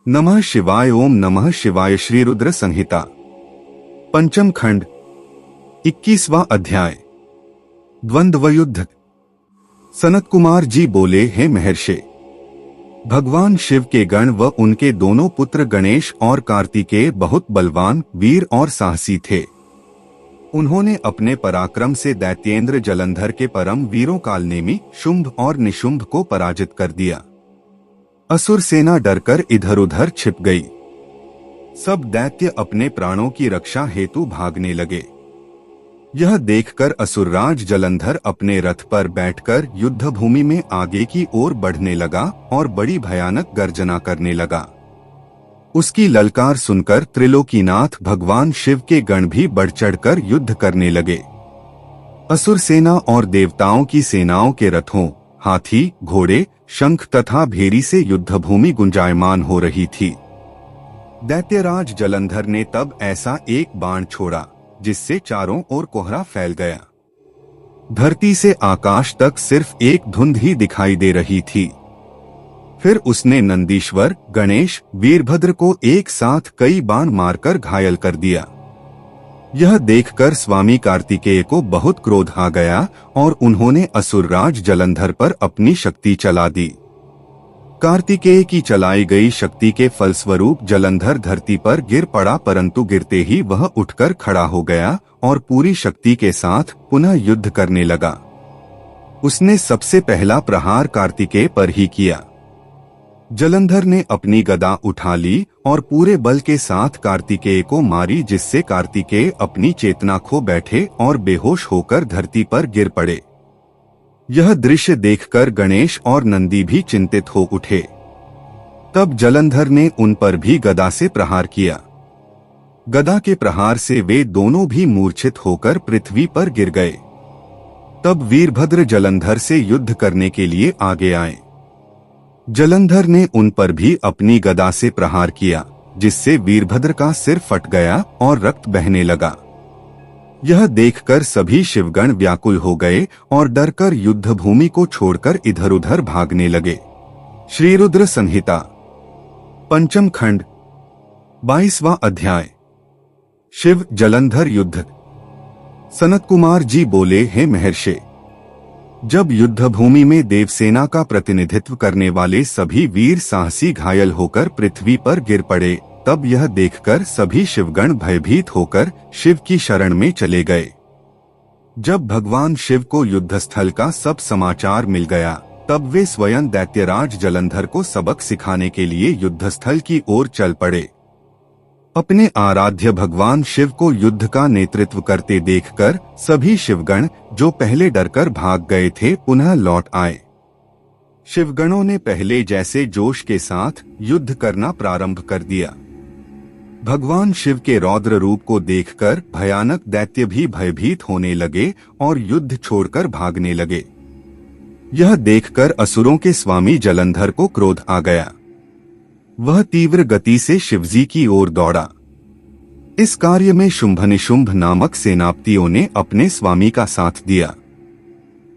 नमः शिवाय। ओम नमः शिवाय। श्री रुद्र संहिता पंचम खंड 21वां अध्याय द्वंद्व युद्ध। सनत कुमार जी बोले, हे महर्षि, भगवान शिव के गण व उनके दोनों पुत्र गणेश और कार्तिकेय बहुत बलवान, वीर और साहसी थे। उन्होंने अपने पराक्रम से दैत्येंद्र जलंधर के परम वीरों कालनेमी, शुंभ और निशुंभ को पराजित कर दिया। असुर सेना डरकर इधर उधर छिप गई। सब दैत्य अपने प्राणों की रक्षा हेतु भागने लगे। यह देखकर असुरराज जलंधर अपने रथ पर बैठकर युद्ध भूमि में आगे की ओर बढ़ने लगा और बड़ी भयानक गर्जना करने लगा। उसकी ललकार सुनकर त्रिलोकीनाथ भगवान शिव के गण भी बढ़ चढ़कर युद्ध करने लगे। असुर सेना और देवताओं की सेनाओं के रथों, हाथी, घोड़े, शंख तथा भेरी से युद्ध भूमि गुंजायमान हो रही थी। दैत्यराज जलंधर ने तब ऐसा एक बाण छोड़ा जिससे चारों ओर कोहरा फैल गया। धरती से आकाश तक सिर्फ एक धुंध ही दिखाई दे रही थी। फिर उसने नंदीश्वर, गणेश, वीरभद्र को एक साथ कई बाण मारकर घायल कर दिया। यह देखकर स्वामी कार्तिकेय को बहुत क्रोध आ गया और उन्होंने असुरराज जलंधर पर अपनी शक्ति चला दी। कार्तिकेय की चलाई गई शक्ति के फलस्वरूप जलंधर धरती पर गिर पड़ा, परंतु गिरते ही वह उठकर खड़ा हो गया और पूरी शक्ति के साथ पुनः युद्ध करने लगा। उसने सबसे पहला प्रहार कार्तिकेय पर ही किया। जलंधर ने अपनी गदा उठा ली और पूरे बल के साथ कार्तिकेय को मारी, जिससे कार्तिकेय अपनी चेतना खो बैठे और बेहोश होकर धरती पर गिर पड़े। यह दृश्य देखकर गणेश और नंदी भी चिंतित हो उठे। तब जलंधर ने उन पर भी गदा से प्रहार किया। गदा के प्रहार से वे दोनों भी मूर्छित होकर पृथ्वी पर गिर गए। तब वीरभद्र जलंधर से युद्ध करने के लिए आगे आए। जलंधर ने उन पर भी अपनी गदा से प्रहार किया, जिससे वीरभद्र का सिर फट गया और रक्त बहने लगा। यह देखकर सभी शिवगण व्याकुल हो गए और डरकर युद्ध भूमि को छोड़कर इधर उधर भागने लगे। श्री रुद्र संहिता पंचम खंड 22वां अध्याय शिव जलंधर युद्ध। सनत कुमार जी बोले, हे महर्षि, जब युद्ध भूमि में देवसेना का प्रतिनिधित्व करने वाले सभी वीर साहसी घायल होकर पृथ्वी पर गिर पड़े, तब यह देखकर सभी शिवगण भयभीत होकर शिव की शरण में चले गए। जब भगवान शिव को युद्धस्थल का सब समाचार मिल गया, तब वे स्वयं दैत्यराज जलंधर को सबक सिखाने के लिए युद्धस्थल की ओर चल पड़े। अपने आराध्य भगवान शिव को युद्ध का नेतृत्व करते देखकर सभी शिवगण जो पहले डरकर भाग गए थे पुनः लौट आए। शिवगणों ने पहले जैसे जोश के साथ युद्ध करना प्रारंभ कर दिया। भगवान शिव के रौद्र रूप को देखकर भयानक दैत्य भी भयभीत होने लगे और युद्ध छोड़कर भागने लगे। यह देखकर असुरों के स्वामी जलंधर को क्रोध आ गया। वह तीव्र गति से शिवजी की ओर दौड़ा। इस कार्य में शुंभ निशुंभ नामक सेनापतियों ने अपने स्वामी का साथ दिया।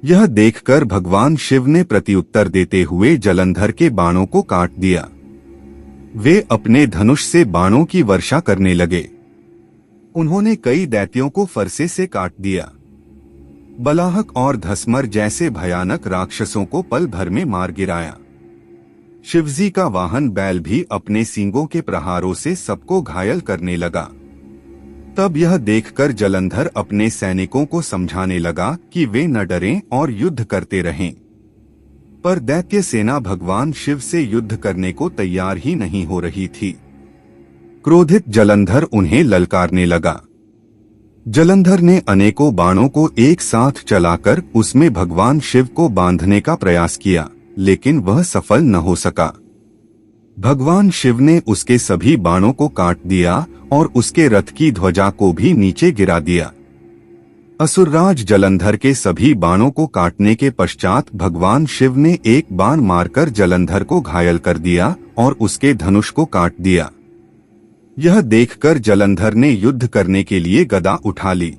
यह देखकर भगवान शिव ने प्रत्युत्तर देते हुए जलंधर के बाणों को काट दिया। वे अपने धनुष से बाणों की वर्षा करने लगे। उन्होंने कई दैत्यों को फरसे से काट दिया। बलाहक और धसमर जैसे भयानक राक्षसों को पल भर में मार गिराया। शिवजी का वाहन बैल भी अपने सींगों के प्रहारों से सबको घायल करने लगा। तब यह देखकर जलंधर अपने सैनिकों को समझाने लगा कि वे न डरें और युद्ध करते रहें। पर दैत्य सेना भगवान शिव से युद्ध करने को तैयार ही नहीं हो रही थी। क्रोधित जलंधर उन्हें ललकारने लगा। जलंधर ने अनेकों बाणों को एक साथ चलाकर उसमें भगवान शिव को बांधने का प्रयास किया, लेकिन वह सफल न हो सका। भगवान शिव ने उसके सभी बाणों को काट दिया और उसके रथ की ध्वजा को भी नीचे गिरा दिया। असुरराज जलंधर के सभी बाणों को काटने के पश्चात भगवान शिव ने एक बाण मारकर जलंधर को घायल कर दिया और उसके धनुष को काट दिया। यह देखकर जलंधर ने युद्ध करने के लिए गदा उठा ली।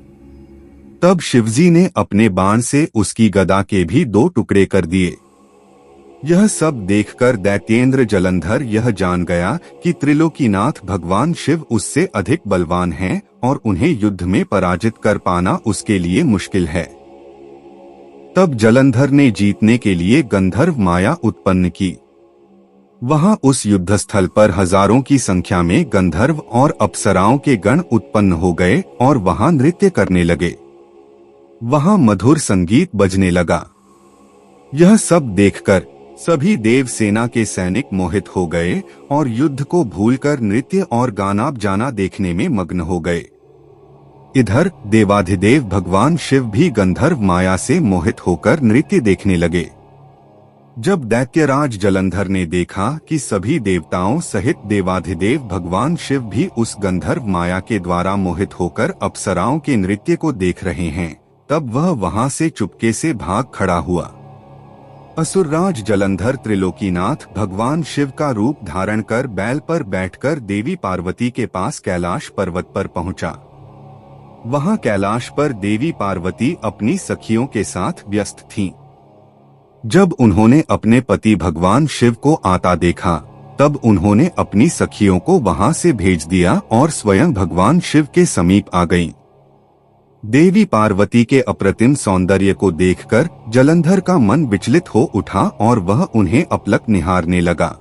तब शिवजी ने अपने बाण से उसकी गदा के भी 2 टुकड़े कर दिए। यह सब देखकर दैत्येंद्र जलंधर यह जान गया कि त्रिलोकीनाथ भगवान शिव उससे अधिक बलवान हैं और उन्हें युद्ध में पराजित कर पाना उसके लिए मुश्किल है। तब जलंधर ने जीतने के लिए गंधर्व माया उत्पन्न की। वहां उस युद्धस्थल पर हजारों की संख्या में गंधर्व और अप्सराओं के गण उत्पन्न हो गए और वहां नृत्य करने लगे। वहां मधुर संगीत बजने लगा। यह सब देखकर सभी देव सेना के सैनिक मोहित हो गए और युद्ध को भूलकर नृत्य और गाना बजाना देखने में मग्न हो गए। इधर देवाधिदेव भगवान शिव भी गंधर्व माया से मोहित होकर नृत्य देखने लगे। जब दैत्यराज जलंधर ने देखा कि सभी देवताओं सहित देवाधिदेव भगवान शिव भी उस गंधर्व माया के द्वारा मोहित होकर अप्सराओं के नृत्य को देख रहे हैं, तब वह वहां से चुपके से भाग खड़ा हुआ। असुरराज जलंधर त्रिलोकीनाथ भगवान शिव का रूप धारण कर बैल पर बैठकर देवी पार्वती के पास कैलाश पर्वत पर पहुंचा। वहां कैलाश पर देवी पार्वती अपनी सखियों के साथ व्यस्त थीं। जब उन्होंने अपने पति भगवान शिव को आता देखा, तब उन्होंने अपनी सखियों को वहां से भेज दिया और स्वयं भगवान शिव के समीप आ गईं। देवी पार्वती के अप्रतिम सौंदर्य को देखकर जलंधर का मन विचलित हो उठा और वह उन्हें अपलक निहारने लगा।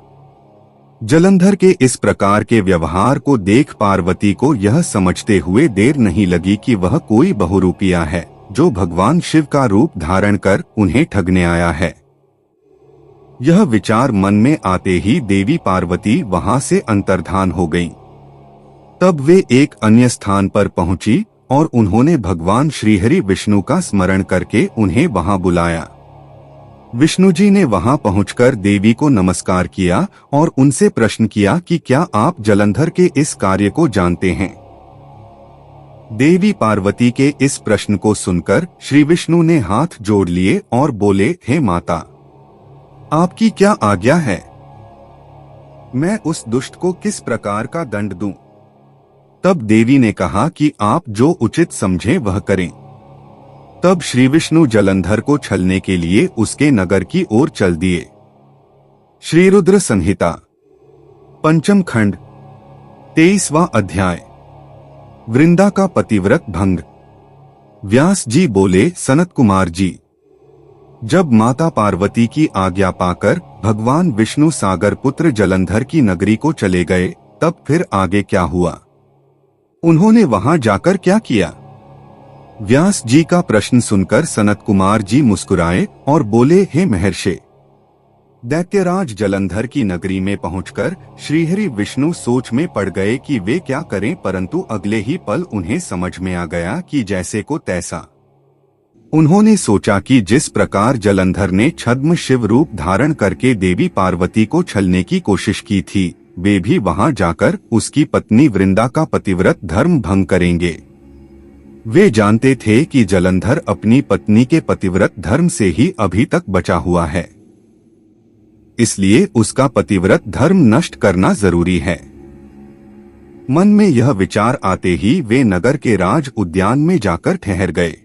जलंधर के इस प्रकार के व्यवहार को देख पार्वती को यह समझते हुए देर नहीं लगी कि वह कोई बहुरूपिया है जो भगवान शिव का रूप धारण कर उन्हें ठगने आया है। यह विचार मन में आते ही देवी पार्वती वहां से अंतर्धान हो गईं। तब वे एक अन्य स्थान पर पहुंची और उन्होंने भगवान श्रीहरि विष्णु का स्मरण करके उन्हें वहां बुलाया। विष्णु जी ने वहां पहुंचकर देवी को नमस्कार किया और उनसे प्रश्न किया कि क्या आप जलंधर के इस कार्य को जानते हैं। देवी पार्वती के इस प्रश्न को सुनकर श्री विष्णु ने हाथ जोड़ लिए और बोले, हे माता, आपकी क्या आज्ञा है? मैं उस दुष्ट को किस प्रकार का दंड दूं? तब देवी ने कहा कि आप जो उचित समझें वह करें। तब श्री विष्णु जलंधर को छलने के लिए उसके नगर की ओर चल दिए। श्री रुद्र संहिता पंचम खंड 23वां अध्याय। वृंदा का पतिव्रत भंग। व्यास जी बोले, सनत कुमार जी, जब माता पार्वती की आज्ञा पाकर भगवान विष्णु सागर पुत्र जलंधर की नगरी को चले गए, तब फिर आगे क्या हुआ? उन्होंने वहां जाकर क्या किया? व्यास जी का प्रश्न सुनकर सनत कुमार जी मुस्कुराए और बोले, हे महर्षि, दैत्यराज जलंधर की नगरी में पहुंचकर श्रीहरि विष्णु सोच में पड़ गए कि वे क्या करें, परंतु अगले ही पल उन्हें समझ में आ गया कि जैसे को तैसा। उन्होंने सोचा कि जिस प्रकार जलंधर ने छद्म शिव रूप धारण करके देवी पार्वती को छलने की कोशिश की थी, वे भी वहां जाकर उसकी पत्नी वृंदा का पतिव्रत धर्म भंग करेंगे। वे जानते थे कि जलंधर अपनी पत्नी के पतिव्रत धर्म से ही अभी तक बचा हुआ है, इसलिए उसका पतिव्रत धर्म नष्ट करना जरूरी है। मन में यह विचार आते ही वे नगर के राज उद्यान में जाकर ठहर गए।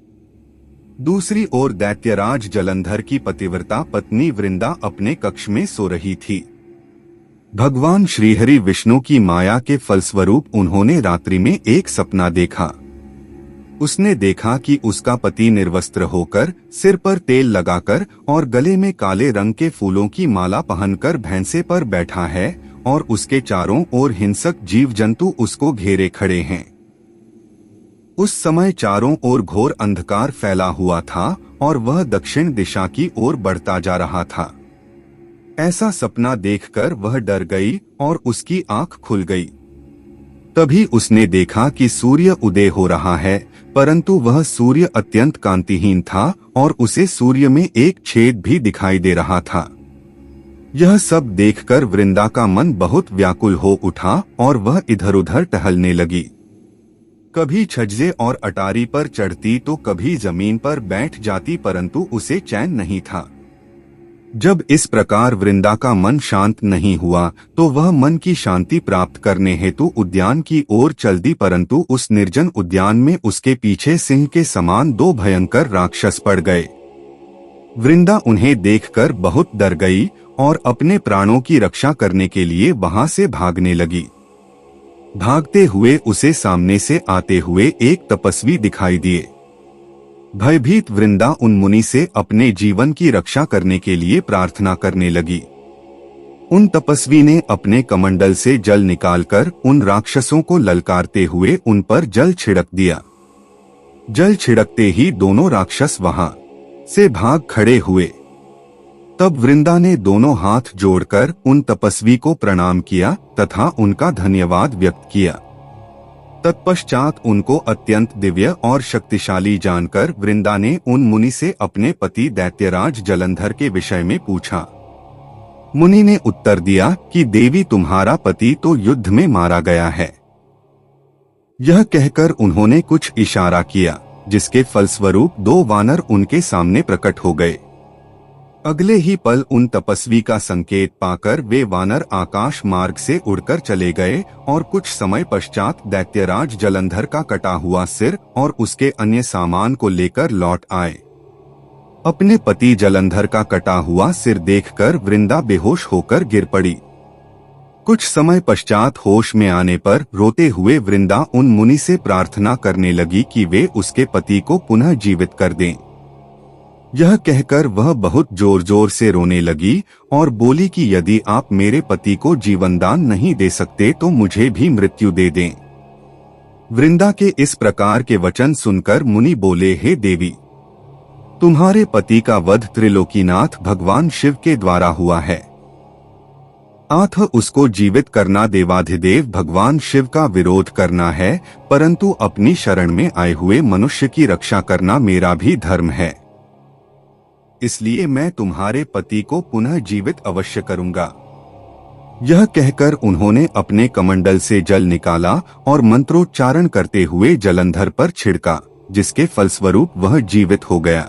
दूसरी ओर दैत्यराज जलंधर की पतिव्रता पत्नी वृंदा अपने कक्ष में सो रही थी। भगवान श्रीहरि विष्णु की माया के फलस्वरूप उन्होंने रात्रि में एक सपना देखा। उसने देखा कि उसका पति निर्वस्त्र होकर, सिर पर तेल लगाकर और गले में काले रंग के फूलों की माला पहनकर भैंसे पर बैठा है और उसके चारों ओर हिंसक जीव जंतु उसको घेरे खड़े हैं। उस समय चारों ओर घोर अंधकार फैला हुआ था और वह दक्षिण दिशा की ओर बढ़ता जा रहा था। ऐसा सपना देखकर वह डर गई और उसकी आंख खुल गई। तभी उसने देखा कि सूर्य उदय हो रहा है, परंतु वह सूर्य अत्यंत कांतिहीन था और उसे सूर्य में एक छेद भी दिखाई दे रहा था। यह सब देखकर वृंदा का मन बहुत व्याकुल हो उठा और वह इधर उधर टहलने लगी। कभी छज्जे और अटारी पर चढ़ती तो कभी जमीन पर बैठ जाती, परंतु उसे चैन नहीं था। जब इस प्रकार वृंदा का मन शांत नहीं हुआ तो वह मन की शांति प्राप्त करने हेतु उद्यान की ओर चल दी, परंतु उस निर्जन उद्यान में उसके पीछे सिंह के समान दो भयंकर राक्षस पड़ गए। वृंदा उन्हें देखकर बहुत डर गई और अपने प्राणों की रक्षा करने के लिए वहां से भागने लगी। भागते हुए उसे सामने से आते हुए एक तपस्वी दिखाई दिए। भयभीत वृंदा उन मुनि से अपने जीवन की रक्षा करने के लिए प्रार्थना करने लगी। उन तपस्वी ने अपने कमंडल से जल निकालकर उन राक्षसों को ललकारते हुए उन पर जल छिड़क दिया। जल छिड़कते ही दोनों राक्षस वहां से भाग खड़े हुए। तब वृंदा ने दोनों हाथ जोड़कर उन तपस्वी को प्रणाम किया तथा उनका धन्यवाद व्यक्त किया। तत्पश्चात उनको अत्यंत दिव्य और शक्तिशाली जानकर वृंदा ने उन मुनि से अपने पति दैत्यराज जलंधर के विषय में पूछा। मुनि ने उत्तर दिया कि देवी तुम्हारा पति तो युद्ध में मारा गया है। यह कहकर उन्होंने कुछ इशारा किया, जिसके फलस्वरूप 2 वानर उनके सामने प्रकट हो गए। अगले ही पल उन तपस्वी का संकेत पाकर वे वानर आकाश मार्ग से उड़कर चले गए और कुछ समय पश्चात दैत्यराज जलंधर का कटा हुआ सिर और उसके अन्य सामान को लेकर लौट आए। अपने पति जलंधर का कटा हुआ सिर देखकर वृंदा बेहोश होकर गिर पड़ी। कुछ समय पश्चात होश में आने पर रोते हुए वृंदा उन मुनि से प्रार्थना करने लगी कि वे उसके पति को पुनः जीवित कर दें। यह कहकर वह बहुत जोर जोर से रोने लगी और बोली कि यदि आप मेरे पति को जीवन दान नहीं दे सकते तो मुझे भी मृत्यु दे दें। वृंदा के इस प्रकार के वचन सुनकर मुनि बोले, हे देवी, तुम्हारे पति का वध त्रिलोकीनाथ भगवान शिव के द्वारा हुआ है। आथ उसको जीवित करना देवाधिदेव भगवान शिव का विरोध करना है, परंतु अपनी शरण में आए हुए मनुष्य की रक्षा करना मेरा भी धर्म है। इसलिए मैं तुम्हारे पति को पुनः जीवित अवश्य करूंगा। यह कहकर उन्होंने अपने कमंडल से जल निकाला और मंत्रोच्चारण करते हुए जलंधर पर छिड़का, जिसके फलस्वरूप वह जीवित हो गया।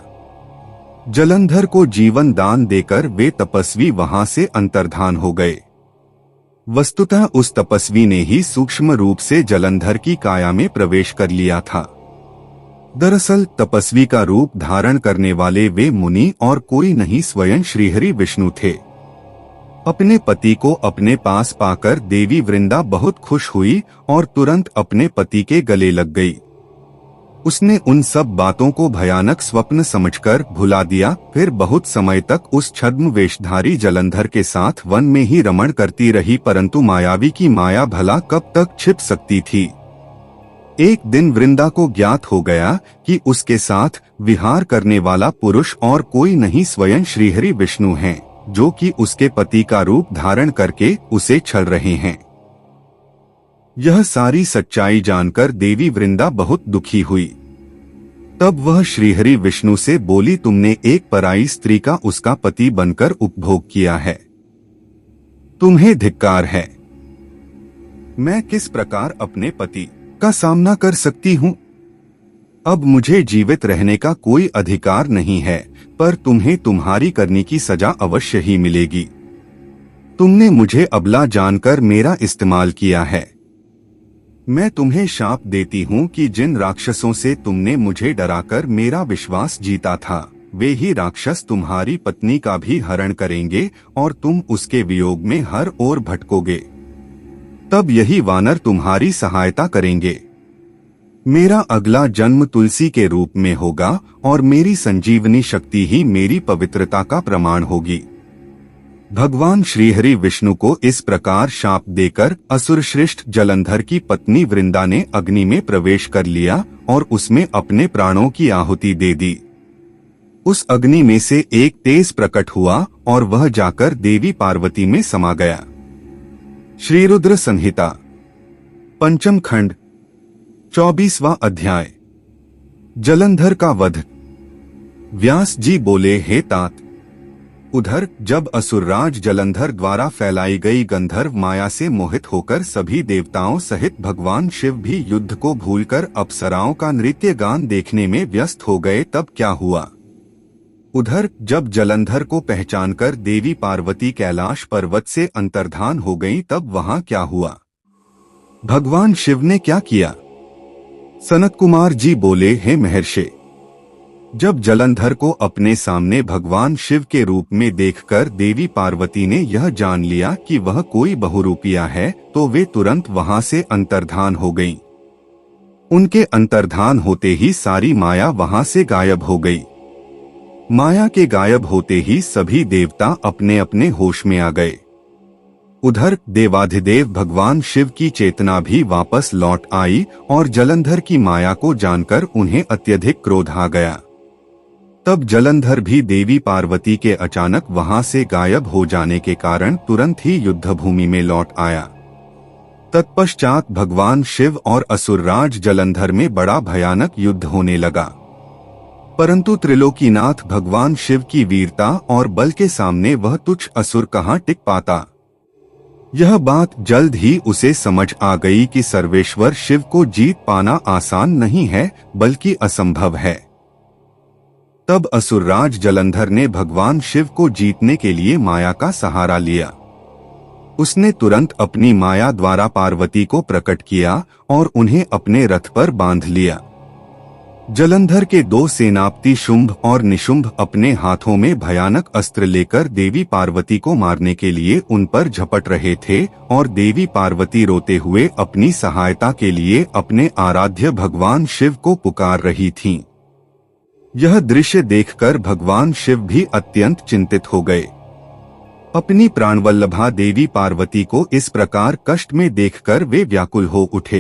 जलंधर को जीवन दान देकर वे तपस्वी वहां से अंतर्धान हो गए। वस्तुतः उस तपस्वी ने ही सूक्ष्म रूप से जलंधर की काया में प्रवेश कर लिया था। दरअसल तपस्वी का रूप धारण करने वाले वे मुनि और कोई नहीं स्वयं श्रीहरि विष्णु थे। अपने पति को अपने पास पाकर देवी वृंदा बहुत खुश हुई और तुरंत अपने पति के गले लग गई। उसने उन सब बातों को भयानक स्वप्न समझकर भुला दिया। फिर बहुत समय तक उस छद्म वेशधारी जलंधर के साथ वन में ही रमण करती रही, परंतु मायावी की माया भला कब तक छिप सकती थी। एक दिन वृंदा को ज्ञात हो गया कि उसके साथ विहार करने वाला पुरुष और कोई नहीं स्वयं श्रीहरि विष्णु हैं, जो कि उसके पति का रूप धारण करके उसे छल रहे हैं। यह सारी सच्चाई जानकर देवी वृंदा बहुत दुखी हुई। तब वह श्रीहरि विष्णु से बोली, तुमने एक पराई स्त्री का उसका पति बनकर उपभोग किया है, तुम्हें धिक्कार है। मैं किस प्रकार अपने पति का सामना कर सकती हूँ? अब मुझे जीवित रहने का कोई अधिकार नहीं है, पर तुम्हें तुम्हारी करनी की सजा अवश्य ही मिलेगी। तुमने मुझे अबला जानकर मेरा इस्तेमाल किया है। मैं तुम्हें शाप देती हूँ कि जिन राक्षसों से तुमने मुझे डराकर मेरा विश्वास जीता था, वे ही राक्षस तुम्हारी पत्नी का भी हरण करेंगे और तुम उसके वियोग में हर ओर भटकोगे। तब यही वानर तुम्हारी सहायता करेंगे। मेरा अगला जन्म तुलसी के रूप में होगा और मेरी संजीवनी शक्ति ही मेरी पवित्रता का प्रमाण होगी। भगवान श्रीहरि विष्णु को इस प्रकार शाप देकर असुरश्रेष्ठ जलंधर की पत्नी वृंदा ने अग्नि में प्रवेश कर लिया और उसमें अपने प्राणों की आहुति दे दी। उस अग्नि में से एक तेज प्रकट हुआ और वह जाकर देवी पार्वती में समा गया। श्री रुद्र संहिता पंचम खंड 24वां अध्याय। जलंधर का वध। व्यास जी बोले, हे तात, उधर जब असुरराज जलंधर द्वारा फैलाई गई गंधर्व माया से मोहित होकर सभी देवताओं सहित भगवान शिव भी युद्ध को भूलकर अप्सराओं का नृत्य गान देखने में व्यस्त हो गए, तब क्या हुआ? उधर जब जलंधर को पहचानकर देवी पार्वती कैलाश पर्वत से अंतर्धान हो गईं, तब वहां क्या हुआ? भगवान शिव ने क्या किया? सनत कुमार जी बोले, हे महर्षि, जब जलंधर को अपने सामने भगवान शिव के रूप में देखकर देवी पार्वती ने यह जान लिया कि वह कोई बहुरूपिया है, तो वे तुरंत वहां से अंतर्धान हो गईं। उनके अंतर्धान होते ही सारी माया वहां से गायब हो गई। माया के गायब होते ही सभी देवता अपने अपने होश में आ गए। उधर देवाधिदेव भगवान शिव की चेतना भी वापस लौट आई और जलंधर की माया को जानकर उन्हें अत्यधिक क्रोध आ गया। तब जलंधर भी देवी पार्वती के अचानक वहां से गायब हो जाने के कारण तुरंत ही युद्ध भूमि में लौट आया। तत्पश्चात भगवान शिव और असुरराज जलंधर में बड़ा भयानक युद्ध होने लगा, परंतु त्रिलोकीनाथ भगवान शिव की वीरता और बल के सामने वह तुच्छ असुर कहां टिक पाता। यह बात जल्द ही उसे समझ आ गई कि सर्वेश्वर शिव को जीत पाना आसान नहीं है, बल्कि असंभव है। तब असुरराज जलंधर ने भगवान शिव को जीतने के लिए माया का सहारा लिया। उसने तुरंत अपनी माया द्वारा पार्वती को प्रकट किया और उन्हें अपने रथ पर बांध लिया। जलंधर के दो सेनापति शुंभ और निशुंभ अपने हाथों में भयानक अस्त्र लेकर देवी पार्वती को मारने के लिए उन पर झपट रहे थे और देवी पार्वती रोते हुए अपनी सहायता के लिए अपने आराध्य भगवान शिव को पुकार रही थीं। यह दृश्य देखकर भगवान शिव भी अत्यंत चिंतित हो गए। अपनी प्राणवल्लभा देवी पार्वती को इस प्रकार कष्ट में देखकर वे व्याकुल हो उठे।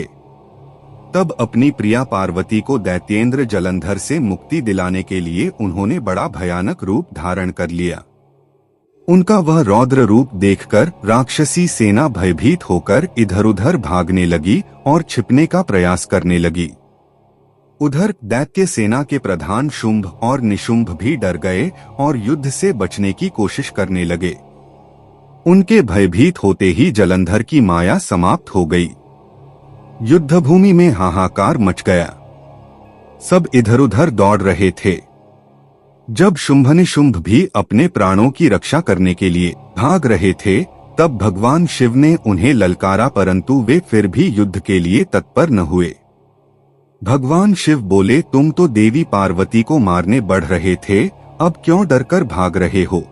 तब अपनी प्रिया पार्वती को दैत्येंद्र जलंधर से मुक्ति दिलाने के लिए उन्होंने बड़ा भयानक रूप धारण कर लिया। उनका वह रौद्र रूप देखकर राक्षसी सेना भयभीत होकर इधर-उधर भागने लगी और छिपने का प्रयास करने लगी। उधर दैत्य सेना के प्रधान शुंभ और निशुंभ भी डर गए और युद्ध से बचने की कोशिश करने लगे। उनके भयभीत होते ही जलंधर की माया समाप्त हो गई। युद्धभूमि में हाहाकार मच गया। सब इधर-उधर दौड़ रहे थे। जब शुंभ निशुंभ भी अपने प्राणों की रक्षा करने के लिए भाग रहे थे, तब भगवान शिव ने उन्हें ललकारा, परंतु वे फिर भी युद्ध के लिए तत्पर न हुए। भगवान शिव बोले, तुम तो देवी पार्वती को मारने बढ़ रहे थे, अब क्यों डरकर भाग रहे हो?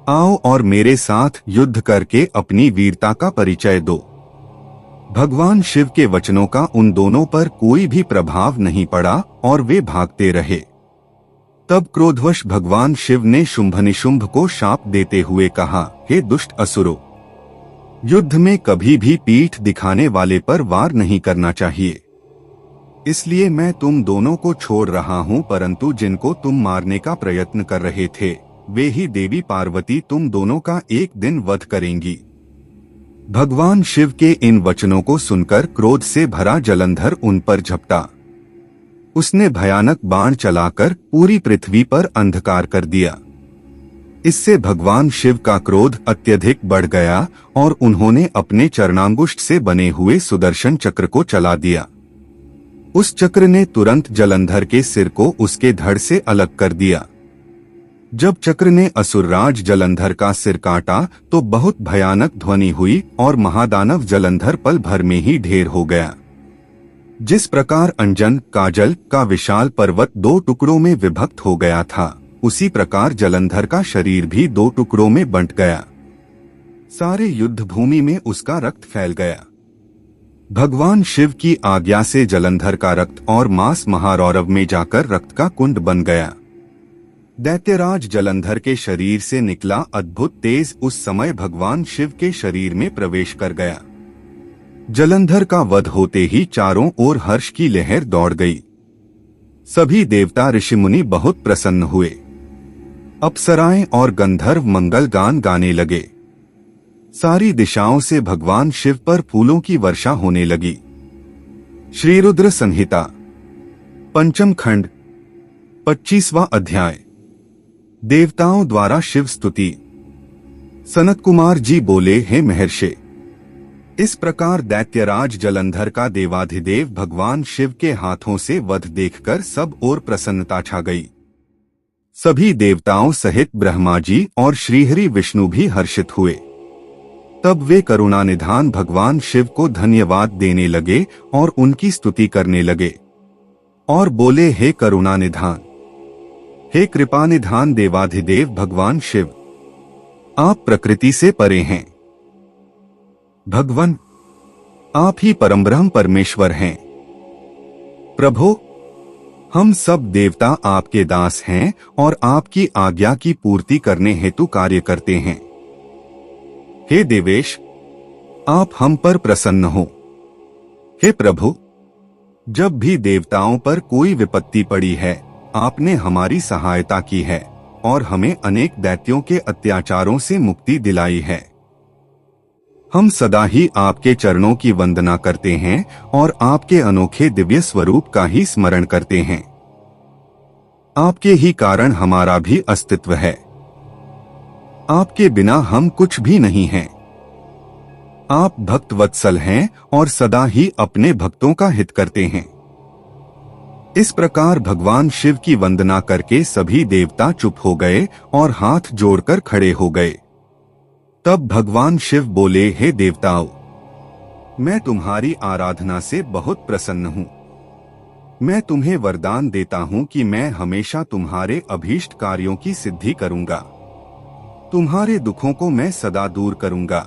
आओ और मेरे साथ युद्ध करके अपनी वीरता का परिचय दो। भगवान शिव के वचनों का उन दोनों पर कोई भी प्रभाव नहीं पड़ा और वे भागते रहे। तब क्रोधवश भगवान शिव ने शुंभ निशुंभ को शाप देते हुए कहा, हे दुष्ट असुरों, युद्ध में कभी भी पीठ दिखाने वाले पर वार नहीं करना चाहिए। इसलिए मैं तुम दोनों को छोड़ रहा हूं, परंतु जिनको तुम मारने का प्रयत्न कर रहे थे, वे ही देवी पार्वती तुम दोनों का एक दिन वध करेंगी। भगवान शिव के इन वचनों को सुनकर क्रोध से भरा जलंधर उन पर झपटा। उसने भयानक बाण चलाकर पूरी पृथ्वी पर अंधकार कर दिया। इससे भगवान शिव का क्रोध अत्यधिक बढ़ गया और उन्होंने अपने चरणांगुष्ठ से बने हुए सुदर्शन चक्र को चला दिया। उस चक्र ने तुरंत जलंधर के सिर को उसके धड़ से अलग कर दिया। जब चक्र ने असुरराज जलंधर का सिर काटा तो बहुत भयानक ध्वनि हुई और महादानव जलंधर पल भर में ही ढेर हो गया। जिस प्रकार अंजन काजल का विशाल पर्वत दो टुकड़ों में विभक्त हो गया था, उसी प्रकार जलंधर का शरीर भी दो टुकड़ों में बंट गया। सारे युद्ध भूमि में उसका रक्त फैल गया। भगवान शिव की आज्ञा से जलंधर का रक्त और मांस महारौरव में जाकर रक्त का कुंड बन गया। दैत्यराज जलंधर के शरीर से निकला अद्भुत तेज उस समय भगवान शिव के शरीर में प्रवेश कर गया। जलंधर का वध होते ही चारों ओर हर्ष की लहर दौड़ गई। सभी देवता ऋषि मुनि बहुत प्रसन्न हुए। अप्सराएं और गंधर्व मंगल गान गाने लगे। सारी दिशाओं से भगवान शिव पर फूलों की वर्षा होने लगी। श्री रुद्र संहिता पंचम खंड 25वां अध्याय। देवताओं द्वारा शिव स्तुति। सनत कुमार जी बोले, हे महर्षि, इस प्रकार दैत्यराज जलंधर का देवाधिदेव भगवान शिव के हाथों से वध देखकर सब ओर प्रसन्नता छा गई। सभी देवताओं सहित ब्रह्मा जी और श्रीहरि विष्णु भी हर्षित हुए। तब वे करुणानिधान भगवान शिव को धन्यवाद देने लगे और उनकी स्तुति करने लगे और बोले, हे करुणानिधान, हे कृपा निधान देवाधिदेव भगवान शिव, आप प्रकृति से परे हैं। भगवान, आप ही परमब्रह्म परमेश्वर हैं। प्रभु, हम सब देवता आपके दास हैं और आपकी आज्ञा की पूर्ति करने हेतु कार्य करते हैं। हे देवेश, आप हम पर प्रसन्न हो। हे प्रभु, जब भी देवताओं पर कोई विपत्ति पड़ी है, आपने हमारी सहायता की है और हमें अनेक दैत्यों के अत्याचारों से मुक्ति दिलाई है। हम सदा ही आपके चरणों की वंदना करते हैं और आपके अनोखे दिव्य स्वरूप का ही स्मरण करते हैं। आपके ही कारण हमारा भी अस्तित्व है। आपके बिना हम कुछ भी नहीं हैं। आप भक्त वत्सल हैं और सदा ही अपने भक्तों का हित करते हैं। इस प्रकार भगवान शिव की वंदना करके सभी देवता चुप हो गए और हाथ जोड़कर खड़े हो गए। तब भगवान शिव बोले, हे देवताओं, मैं तुम्हारी आराधना से बहुत प्रसन्न हूँ। मैं तुम्हें वरदान देता हूँ कि मैं हमेशा तुम्हारे अभीष्ट कार्यों की सिद्धि करूँगा। तुम्हारे दुखों को मैं सदा दूर करूँगा।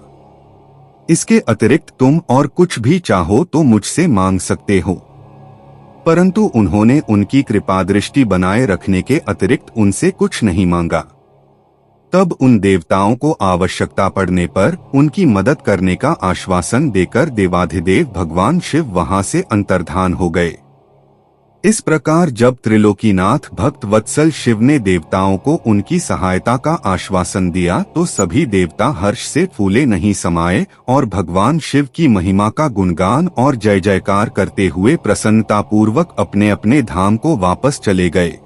इसके अतिरिक्त तुम और कुछ भी चाहो तो मुझसे मांग सकते हो। परंतु उन्होंने उनकी कृपा दृष्टि बनाए रखने के अतिरिक्त उनसे कुछ नहीं मांगा। तब उन देवताओं को आवश्यकता पड़ने पर उनकी मदद करने का आश्वासन देकर देवाधिदेव भगवान शिव वहां से अंतर्धान हो गए। इस प्रकार जब त्रिलोकीनाथ भक्त वत्सल शिव ने देवताओं को उनकी सहायता का आश्वासन दिया तो सभी देवता हर्ष से फूले नहीं समाये और भगवान शिव की महिमा का गुणगान और जय जयकार करते हुए प्रसन्नतापूर्वक अपने अपने धाम को वापस चले गए।